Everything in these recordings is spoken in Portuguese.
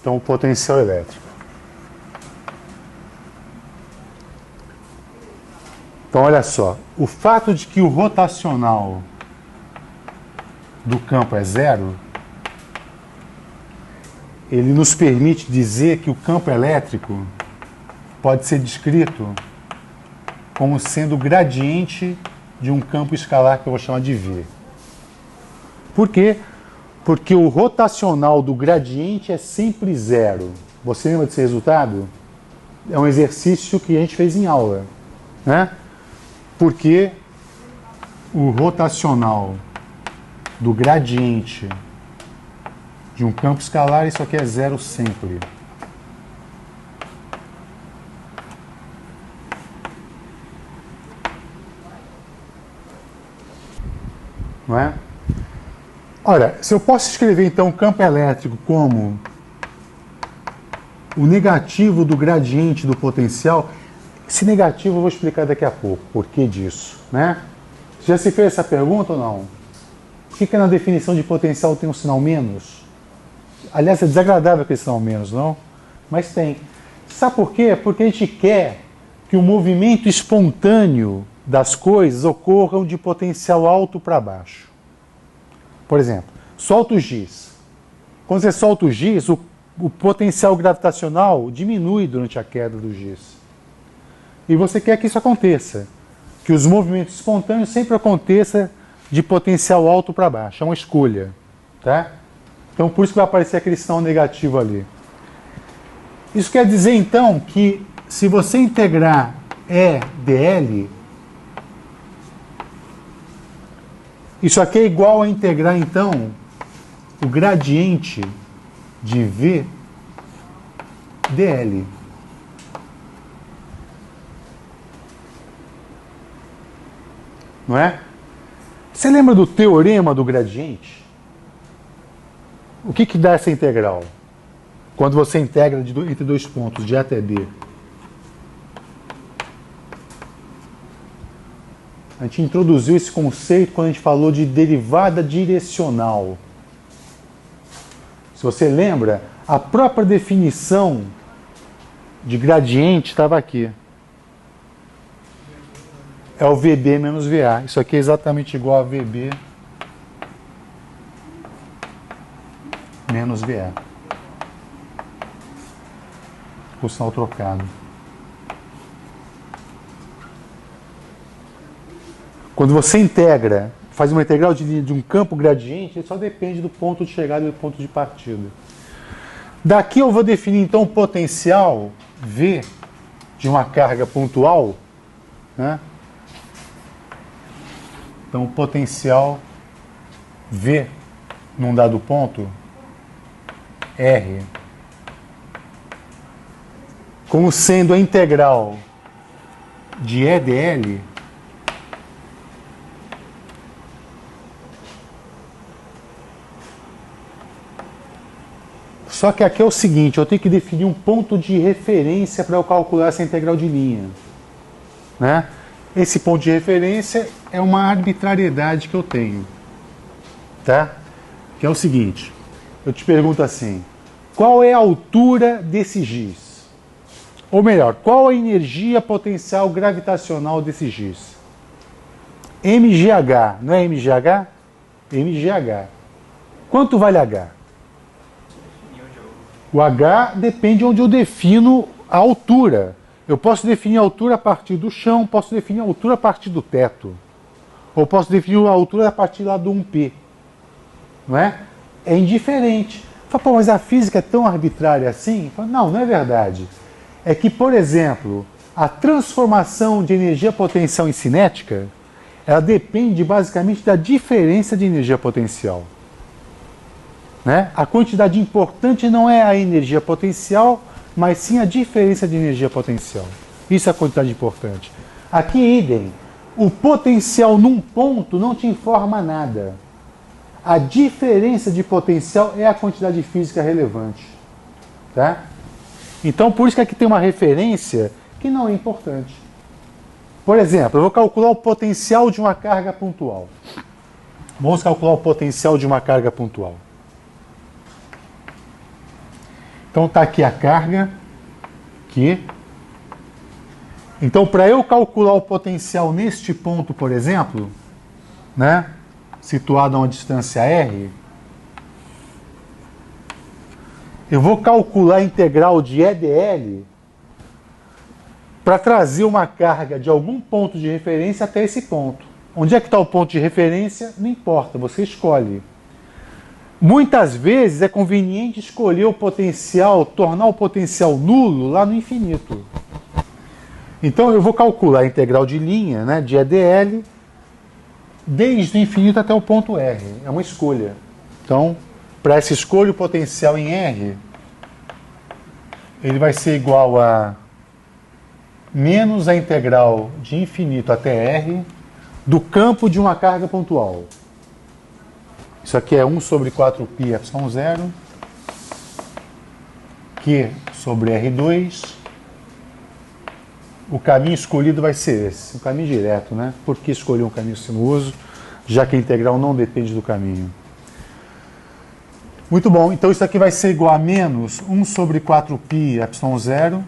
Então, o potencial elétrico. Então, olha só. O fato de que o rotacional do campo é zero, ele nos permite dizer que o campo elétrico pode ser descrito como sendo o gradiente de um campo escalar que eu vou chamar de V. Por quê? Porque o rotacional do gradiente é sempre zero. Você lembra desse resultado? É um exercício que a gente fez em aula, né? Porque o rotacional do gradiente de um campo escalar, isso aqui é zero sempre. Não é? Ora, se eu posso escrever então o campo elétrico como o negativo do gradiente do potencial, esse negativo eu vou explicar daqui a pouco, por que disso, né? Já se fez essa pergunta ou não? Por que na definição de potencial tem um sinal menos? Aliás, é desagradável aquele sinal menos, não? Mas tem. Sabe por quê? Porque a gente quer que o movimento espontâneo das coisas ocorram de potencial alto para baixo. Por exemplo, solta o giz. Quando você solta o giz, o potencial gravitacional diminui durante a queda do giz. E você quer que isso aconteça. Que os movimentos espontâneos sempre aconteçam de potencial alto para baixo. É uma escolha. Tá? Então, por isso que vai aparecer aquele sinal negativo ali. Isso quer dizer, então, que se você integrar E dl, isso aqui é igual a integrar, então, o gradiente de V dl. Não é? Você lembra do teorema do gradiente? O que dá essa integral? Quando você integra entre dois pontos, de A até B. A gente introduziu esse conceito quando a gente falou de derivada direcional. Se você lembra, a própria definição de gradiente estava aqui. É o VB menos VA. Isso aqui é exatamente igual a VB menos VA. O sinal trocado. Quando você integra, faz uma integral de um campo gradiente, ele só depende do ponto de chegada e do ponto de partida. Daqui eu vou definir então o potencial V de uma carga pontual, né? Então o potencial V num dado ponto, R, como sendo a integral de E dl Só que aqui é o seguinte, eu tenho que definir um ponto de referência para eu calcular essa integral de linha. Né? Esse ponto de referência é uma arbitrariedade que eu tenho. Tá? Que é o seguinte, eu te pergunto assim, qual é a altura desse giz? Ou melhor, qual a energia potencial gravitacional desse giz? MGH, não é MGH? MGH. Quanto vale H? O H depende de onde eu defino a altura. Eu posso definir a altura a partir do chão, posso definir a altura a partir do teto. Ou posso definir a altura a partir lá do 1P. Não é? É indiferente. Fala, pô, mas a física é tão arbitrária assim? Fala, não, não é verdade. É que, por exemplo, a transformação de energia potencial em cinética, ela depende basicamente da diferença de energia potencial. Né? A quantidade importante não é a energia potencial, mas sim a diferença de energia potencial. Isso é a quantidade importante. Aqui, idem, o potencial num ponto não te informa nada. A diferença de potencial é a quantidade física relevante. Tá? Então, por isso que aqui tem uma referência que não é importante. Por exemplo, eu vou calcular o potencial de uma carga pontual. Vamos calcular o potencial de uma carga pontual. Então, está aqui a carga, aqui. Então, para eu calcular o potencial neste ponto, por exemplo, né, situado a uma distância r, eu vou calcular a integral de EdL para trazer uma carga de algum ponto de referência até esse ponto. Onde é que está o ponto de referência? Não importa, você escolhe. Muitas vezes é conveniente escolher o potencial, tornar o potencial nulo lá no infinito. Então eu vou calcular a integral de linha, né, de EdL, desde o infinito até o ponto R. É uma escolha. Então, para essa escolha, o potencial em R, ele vai ser igual a menos a integral de infinito até R do campo de uma carga pontual. Isso aqui é 1 sobre 4π ε0, Q sobre R2. O caminho escolhido vai ser esse, um caminho direto, né? Por que escolher um caminho sinuoso, já que a integral não depende do caminho? Muito bom, então isso aqui vai ser igual a menos 1 sobre 4π ε0,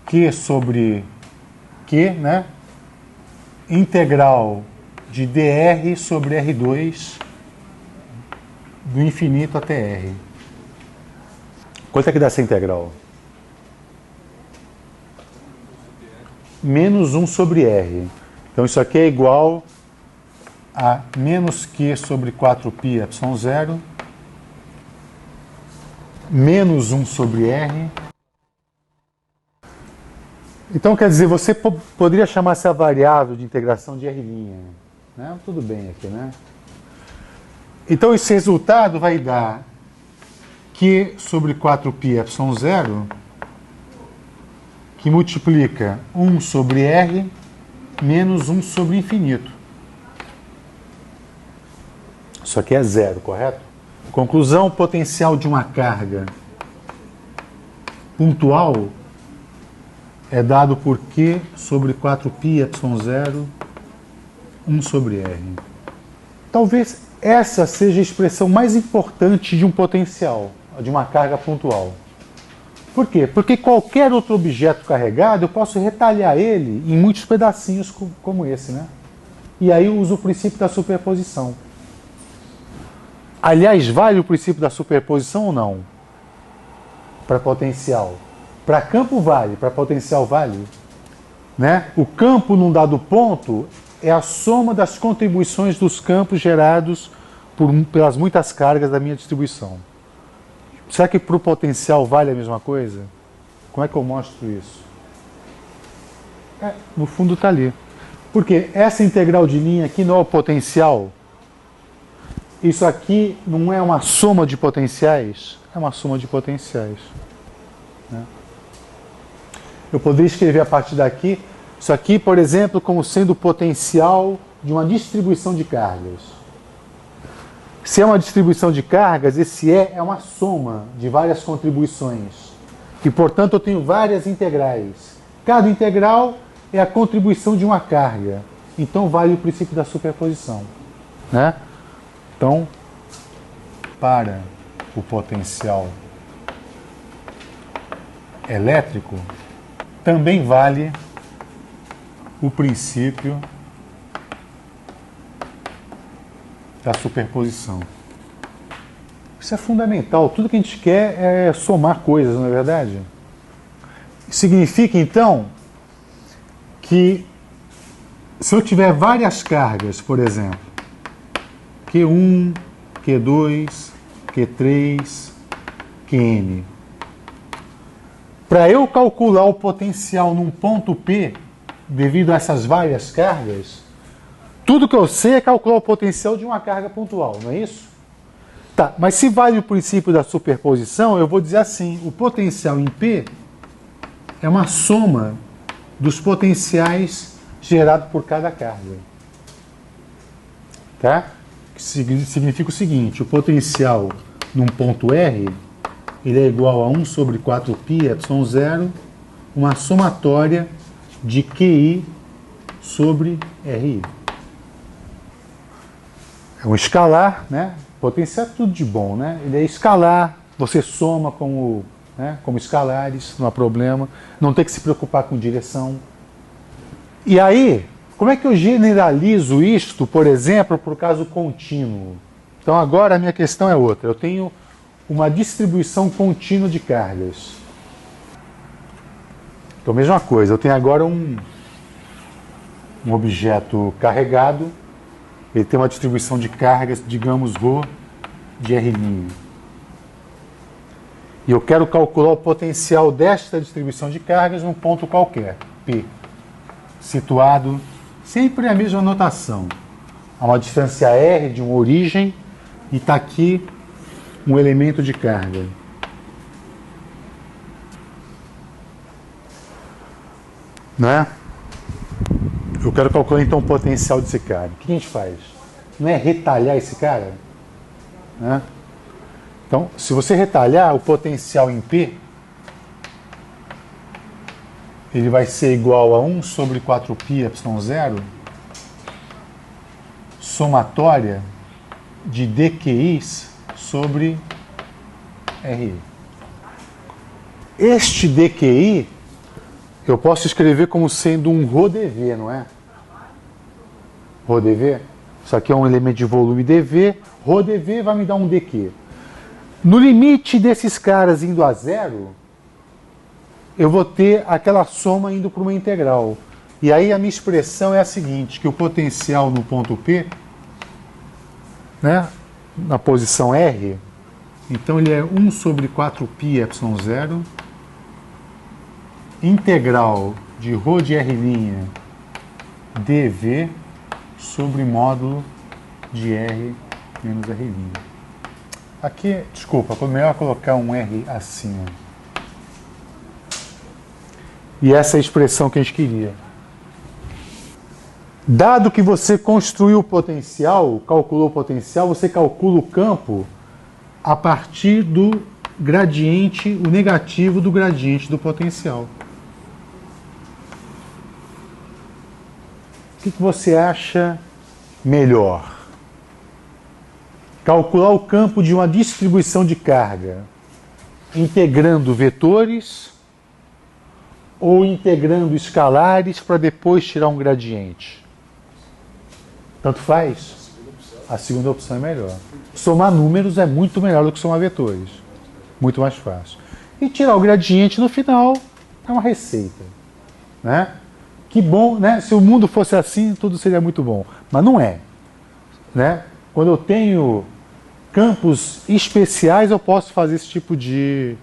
Q sobre Q, né? Integral de dr sobre R2 do infinito até R. Quanto é que dá essa integral? Menos 1 sobre R. Então isso aqui é igual a menos Q sobre 4π ε0 menos 1 sobre R. Então quer dizer, você poderia chamar essa variável de integração de R', né? Tudo bem aqui, né? Então esse resultado vai dar Q sobre 4π ε0 que multiplica 1 sobre R menos 1 sobre infinito. Isso aqui é zero, correto? Conclusão, o potencial de uma carga pontual é dado por Q sobre 4π ε0 1 sobre R. Talvez essa seja a expressão mais importante de um potencial, de uma carga pontual. Por quê? Porque qualquer outro objeto carregado, eu posso retalhar ele em muitos pedacinhos como esse, né? E aí eu uso o princípio da superposição. Aliás, vale o princípio da superposição ou não? Para potencial. Para campo vale, para potencial vale. Né? O campo num dado ponto é a soma das contribuições dos campos gerados pelas muitas cargas da minha distribuição. Será que para o potencial vale a mesma coisa? Como é que eu mostro isso? No fundo está ali. Porque essa integral de linha aqui não é o potencial. Isso aqui não é uma soma de potenciais? É uma soma de potenciais. Né? Eu poderia escrever a partir daqui, isso aqui, por exemplo, como sendo o potencial de uma distribuição de cargas. Se é uma distribuição de cargas, esse é uma soma de várias contribuições. E, portanto, eu tenho várias integrais. Cada integral é a contribuição de uma carga. Então, vale o princípio da superposição. Né? Então, para o potencial elétrico, também vale o princípio da superposição. Isso é fundamental. Tudo que a gente quer é somar coisas, não é verdade? Significa, então, que se eu tiver várias cargas, por exemplo, Q1, Q2, Q3, Qn, para eu calcular o potencial num ponto P, devido a essas várias cargas, tudo que eu sei é calcular o potencial de uma carga pontual, não é isso? Tá, mas se vale o princípio da superposição, eu vou dizer assim, o potencial em P é uma soma dos potenciais gerados por cada carga. Tá? Que significa o seguinte, o potencial num ponto R ele é igual a 1 sobre 4πε0, uma somatória de QI sobre RI. É um escalar, né? Potencial é tudo de bom, né? Ele é escalar, você soma como, né, como escalares, não há problema, não tem que se preocupar com direção. E aí, como é que eu generalizo isto, por exemplo, para o caso contínuo? Então agora a minha questão é outra. Eu tenho uma distribuição contínua de cargas. Então, mesma coisa, eu tenho agora um objeto carregado, ele tem uma distribuição de cargas, digamos, ρ de R'. E eu quero calcular o potencial desta distribuição de cargas num ponto qualquer, P, situado, sempre a mesma notação. Há uma distância R de uma origem e está aqui um elemento de carga. Né? Eu quero calcular então o potencial desse cara. O que a gente faz? Não é retalhar esse cara? Né? Então, se você retalhar o potencial em P, ele vai ser igual a 1 sobre 4πε0 somatória de dQis sobre RI. Este dQi eu posso escrever como sendo um ρdV, não é? ρdV? Isso aqui é um elemento de volume dV. ρdV vai me dar um dQ. No limite desses caras indo a zero, eu vou ter aquela soma indo para uma integral. E aí a minha expressão é a seguinte, que o potencial no ponto P, né, na posição R, então ele é 1 sobre 4πε0 integral de ρ de R' dV sobre módulo de R menos R'. Aqui, desculpa, é melhor colocar um R acima. E essa é a expressão que a gente queria. Dado que você construiu o potencial, calculou o potencial, você calcula o campo a partir do gradiente, o negativo do gradiente do potencial. O que você acha melhor? Calcular o campo de uma distribuição de carga integrando vetores ou integrando escalares para depois tirar um gradiente? Tanto faz? A segunda opção é melhor. Somar números é muito melhor do que somar vetores. Muito mais fácil. E tirar o gradiente no final é uma receita. Né? Que bom, né? Se o mundo fosse assim, tudo seria muito bom. Mas não é. Né? Quando eu tenho campos especiais, eu posso fazer esse tipo de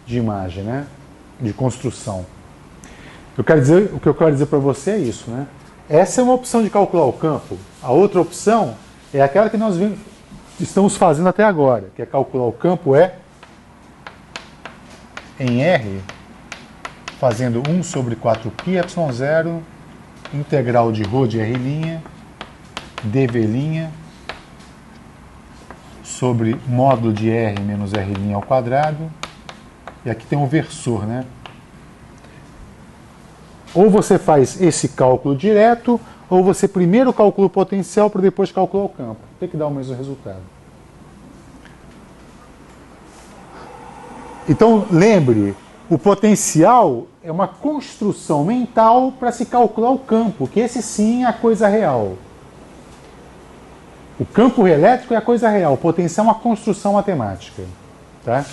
imagem, né? De construção. O que eu quero dizer para você é isso, né? Essa é uma opção de calcular o campo. A outra opção é aquela que nós estamos fazendo até agora, que é calcular o campo em R, fazendo 1 sobre 4πε0 integral de ρ de R' dV' sobre módulo de R menos R' ao quadrado. E aqui tem um versor, né? Ou você faz esse cálculo direto, ou você primeiro calcula o potencial para depois calcular o campo. Tem que dar o mesmo resultado. Então, lembre, o potencial é uma construção mental para se calcular o campo, que esse sim é a coisa real. O campo elétrico é a coisa real, o potencial é uma construção matemática. Tá?